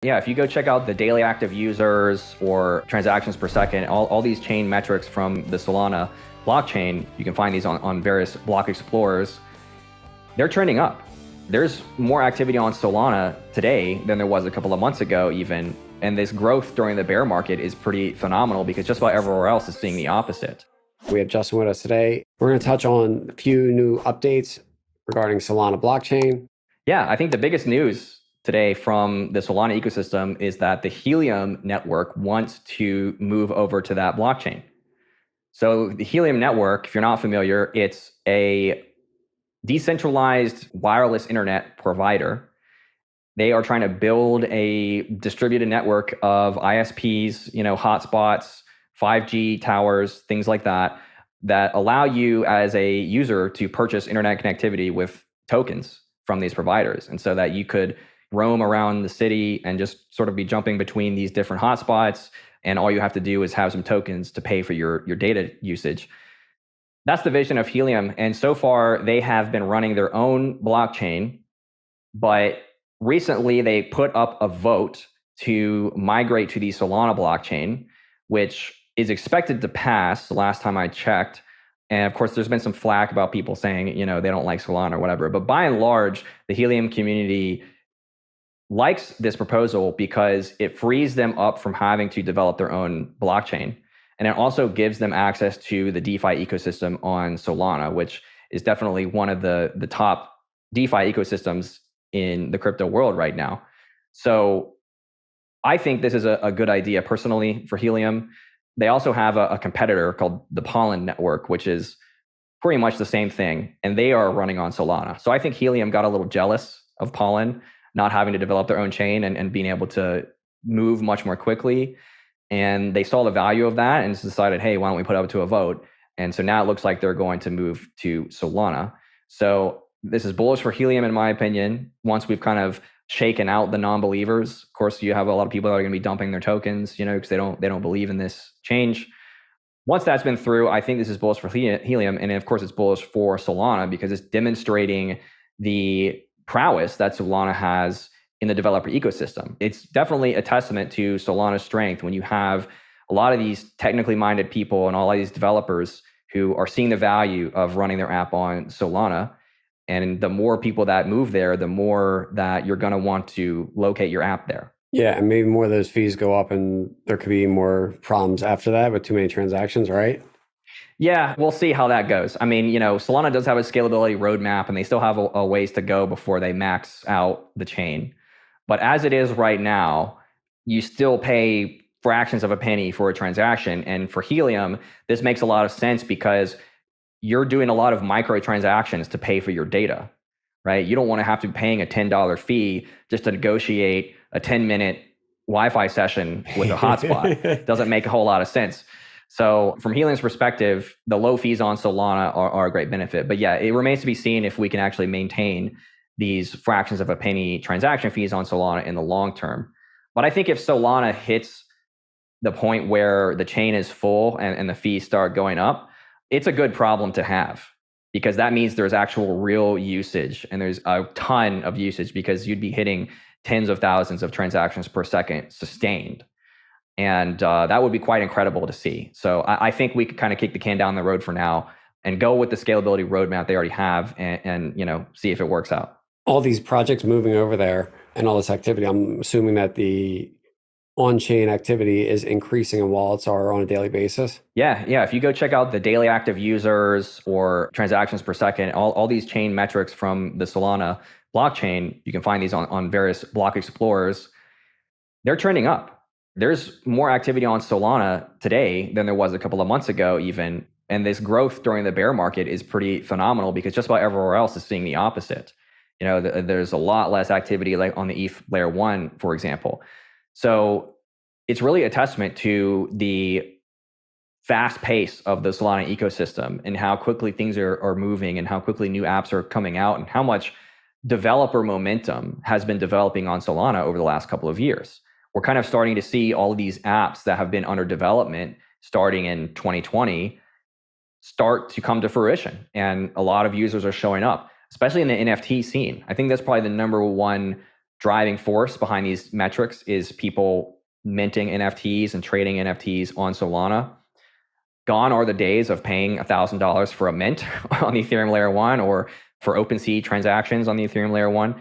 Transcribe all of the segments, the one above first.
Yeah, if you go check out the daily active users or transactions per second, all these chain metrics from the Solana blockchain, you can find these on various block explorers. They're trending up. There's more activity on Solana today than there was a couple of months ago even. And this growth during the bear market is pretty phenomenal because just about everywhere else is seeing the opposite. We have Justin with us today. We're going to touch on a few new updates regarding Solana blockchain. Yeah, I think the biggest news today from the Solana ecosystem is that the Helium network wants to move over to that blockchain. So the Helium network, if you're not familiar, it's a decentralized wireless internet provider. They are trying to build a distributed network of ISPs, hotspots, 5G towers, things like that, that allow you as a user to purchase internet connectivity with tokens from these providers. And so that you could roam around the city and just sort of be jumping between these different hotspots. And all you have to do is have some tokens to pay for your data usage. That's the vision of Helium. And so far, they have been running their own blockchain, but recently they put up a vote to migrate to the Solana blockchain, which is expected to pass the last time I checked. And of course, there's been some flack about people saying, they don't like Solana or whatever. But by and large, the Helium community likes this proposal because it frees them up from having to develop their own blockchain. And it also gives them access to the DeFi ecosystem on Solana, which is definitely one of the top DeFi ecosystems in the crypto world right now. So I think this is a good idea personally for Helium. They also have a competitor called the Pollen Network, which is pretty much the same thing. And they are running on Solana. So I think Helium got a little jealous of Pollen not having to develop their own chain and being able to move much more quickly. And they saw the value of that and decided, hey, why don't we put it up to a vote? And so now it looks like they're going to move to Solana. So this is bullish for Helium, in my opinion. Once we've kind of shaken out the non-believers, of course, you have a lot of people that are going to be dumping their tokens, because they don't believe in this change. Once that's been through, I think this is bullish for Helium, and of course, it's bullish for Solana because it's demonstrating the prowess that Solana has in the developer ecosystem. It's definitely a testament to Solana's strength when you have a lot of these technically minded people and all of these developers who are seeing the value of running their app on Solana. And the more people that move there, the more that you're going to want to locate your app there. Yeah, and maybe more of those fees go up and there could be more problems after that with too many transactions, right? Yeah, we'll see how that goes. I mean, Solana does have a scalability roadmap and they still have a ways to go before they max out the chain. But as it is right now, you still pay fractions of a penny for a transaction. And for Helium, this makes a lot of sense because you're doing a lot of microtransactions to pay for your data, right? You don't want to have to be paying a $10 fee just to negotiate a 10-minute Wi-Fi session with a hotspot. Doesn't make a whole lot of sense. So from Helium's perspective, the low fees on Solana are a great benefit. But yeah, it remains to be seen if we can actually maintain these fractions of a penny transaction fees on Solana in the long term. But I think if Solana hits the point where the chain is full and the fees start going up, it's a good problem to have because that means there's actual real usage and there's a ton of usage because you'd be hitting tens of thousands of transactions per second sustained. And that would be quite incredible to see. So I think we could kind of kick the can down the road for now and go with the scalability roadmap they already have and see if it works out. All these projects moving over there and all this activity, I'm assuming that the on-chain activity is increasing and wallets are on a daily basis. Yeah. If you go check out the daily active users or transactions per second, all these chain metrics from the Solana blockchain, you can find these on various block explorers. They're trending up. There's more activity on Solana today than there was a couple of months ago even. And this growth during the bear market is pretty phenomenal because just about everywhere else is seeing the opposite. There's a lot less activity like on the ETH layer 1, for example. So it's really a testament to the fast pace of the Solana ecosystem and how quickly things are moving and how quickly new apps are coming out and how much developer momentum has been developing on Solana over the last couple of years. We're kind of starting to see all of these apps that have been under development starting in 2020 start to come to fruition. And a lot of users are showing up, especially in the NFT scene. I think that's probably the number one driving force behind these metrics is people minting NFTs and trading NFTs on Solana. Gone are the days of paying $1,000 for a mint on the Ethereum layer 1 or for OpenSea transactions on the Ethereum layer 1.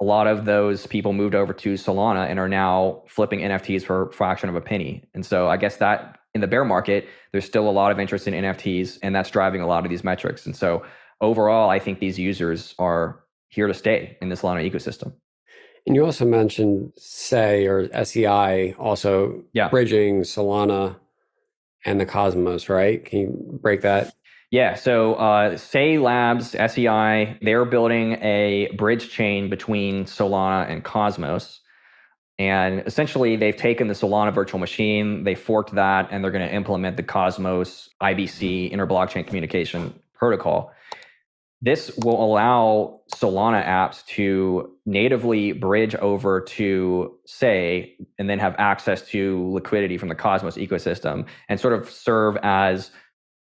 A lot of those people moved over to Solana and are now flipping NFTs for a fraction of a penny. And so I guess that in the bear market, there's still a lot of interest in NFTs, and that's driving a lot of these metrics. And so overall, I think these users are here to stay in the Solana ecosystem. And you also mentioned SEI or SEI also bridging Solana and the Cosmos, right? Can you break that? Yeah, so SEI Labs, SEI, they're building a bridge chain between Solana and Cosmos. And essentially, they've taken the Solana virtual machine, they forked that, and they're going to implement the Cosmos IBC, inter-blockchain communication protocol. This will allow Solana apps to natively bridge over to SEI and then have access to liquidity from the Cosmos ecosystem and sort of serve as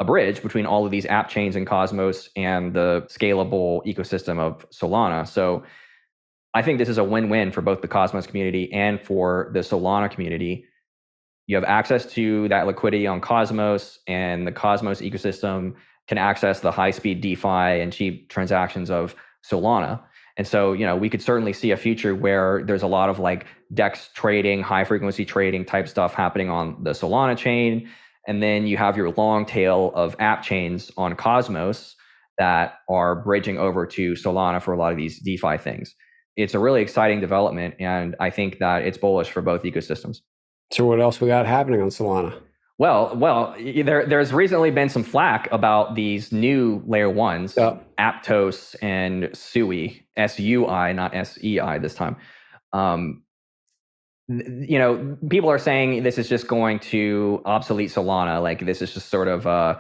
a bridge between all of these app chains in Cosmos and the scalable ecosystem of Solana. So I think this is a win-win for both the Cosmos community and for the Solana community. You have access to that liquidity on Cosmos, and the Cosmos ecosystem can access the high-speed DeFi and cheap transactions of Solana. And so, we could certainly see a future where there's a lot of like DEX trading, high-frequency trading type stuff happening on the Solana chain. And then you have your long tail of app chains on Cosmos that are bridging over to Solana for a lot of these DeFi things. It's a really exciting development, and I think that it's bullish for both ecosystems. So what else we got happening on Solana? Well, there's recently been some flack about these new layer ones, Aptos and Sui, SUI, not SEI this time. People are saying this is just going to obsolete Solana. Like this is just sort of a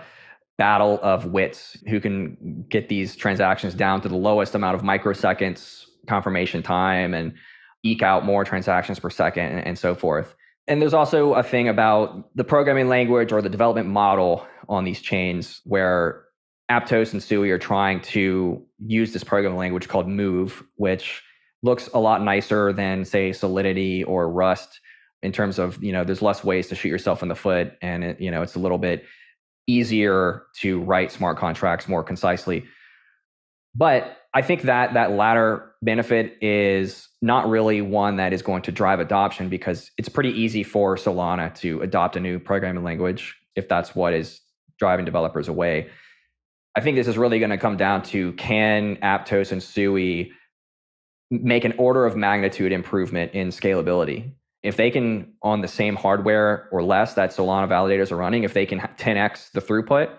battle of wits who can get these transactions down to the lowest amount of microseconds confirmation time and eke out more transactions per second and so forth. And there's also a thing about the programming language or the development model on these chains where Aptos and Sui are trying to use this programming language called Move, which looks a lot nicer than, say, Solidity or Rust in terms of, there's less ways to shoot yourself in the foot. And, it's a little bit easier to write smart contracts more concisely. But I think that latter benefit is not really one that is going to drive adoption because it's pretty easy for Solana to adopt a new programming language if that's what is driving developers away. I think this is really going to come down to, can Aptos and Sui make an order of magnitude improvement in scalability? If they can, on the same hardware or less that Solana validators are running, if they can 10x the throughput,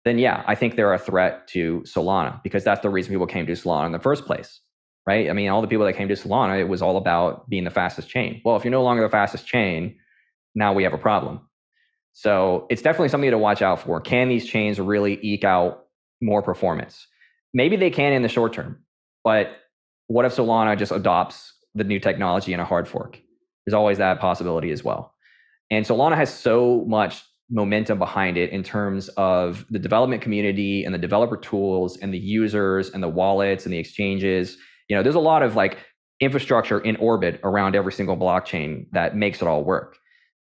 then yeah, I think they're a threat to Solana because that's the reason people came to Solana in the first place, right? I mean, all the people that came to Solana, it was all about being the fastest chain. Well, if you're no longer the fastest chain, now we have a problem. So it's definitely something to watch out for. Can these chains really eke out more performance? Maybe they can in the short term, but what if Solana just adopts the new technology in a hard fork? There's always that possibility as well. And Solana has so much momentum behind it in terms of the development community and the developer tools and the users and the wallets and the exchanges. There's a lot of like infrastructure in orbit around every single blockchain that makes it all work.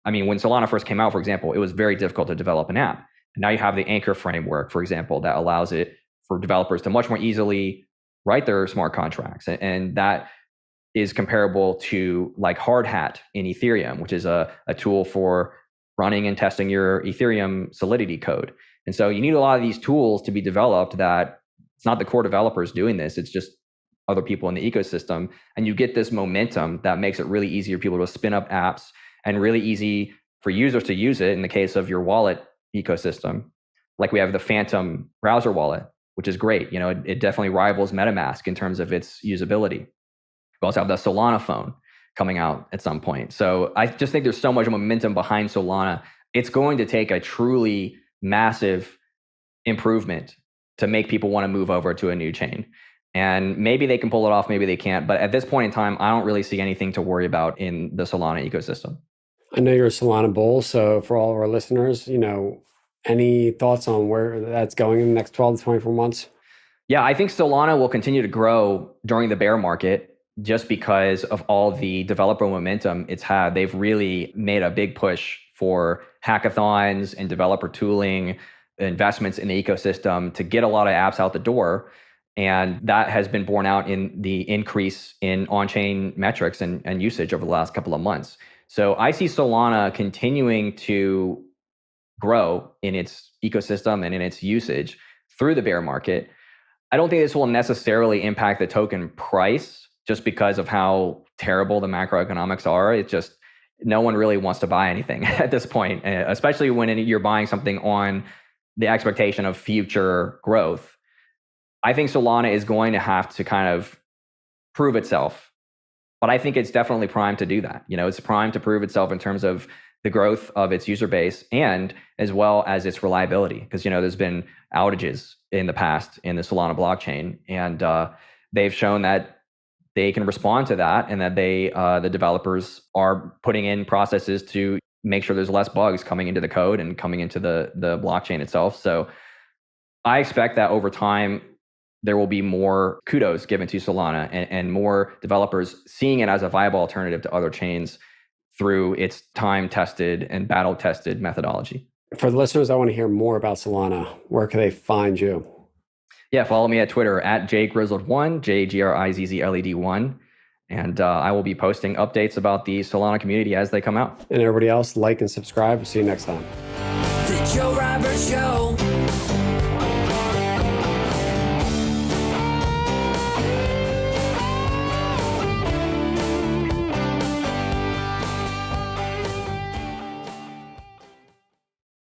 I mean, when Solana first came out, for example, it was very difficult to develop an app. And now you have the Anchor framework, for example, that allows it for developers to much more easily write their smart contracts. And that is comparable to like Hard Hat in Ethereum, which is a tool for running and testing your Ethereum Solidity code. And so you need a lot of these tools to be developed that it's not the core developers doing this, it's just other people in the ecosystem. And you get this momentum that makes it really easy for people to spin up apps and really easy for users to use it in the case of your wallet ecosystem. Like we have the Phantom browser wallet, which is great. It definitely rivals MetaMask in terms of its usability. We also have the Solana phone coming out at some point. So I just think there's so much momentum behind Solana. It's going to take a truly massive improvement to make people want to move over to a new chain. And maybe they can pull it off, maybe they can't. But at this point in time, I don't really see anything to worry about in the Solana ecosystem. I know you're a Solana bull. So for all of our listeners, any thoughts on where that's going in the next 12 to 24 months? Yeah, I think Solana will continue to grow during the bear market. just because of all the developer momentum it's had. They've really made a big push for hackathons and developer tooling, investments in the ecosystem to get a lot of apps out the door. And that has been borne out in the increase in on-chain metrics and usage over the last couple of months. So I see Solana continuing to grow in its ecosystem and in its usage through the bear market. I don't think this will necessarily impact the token price just because of how terrible the macroeconomics are. It's just no one really wants to buy anything at this point, especially when you're buying something on the expectation of future growth. I think Solana is going to have to kind of prove itself, but I think it's definitely primed to do that. It's primed to prove itself in terms of the growth of its user base and as well as its reliability. Because, there's been outages in the past in the Solana blockchain, and they've shown that they can respond to that, and that the developers are putting in processes to make sure there's less bugs coming into the code and coming into the blockchain itself. So I expect that over time, there will be more kudos given to Solana and more developers seeing it as a viable alternative to other chains through its time-tested and battle-tested methodology. For the listeners, I want to hear more about Solana. Where can they find you? Yeah, follow me at Twitter at jgrizzled1, JGRIZZLED1. And I will be posting updates about the Solana community as they come out. And everybody else, like and subscribe. See you next time. The Joe Roberts Show.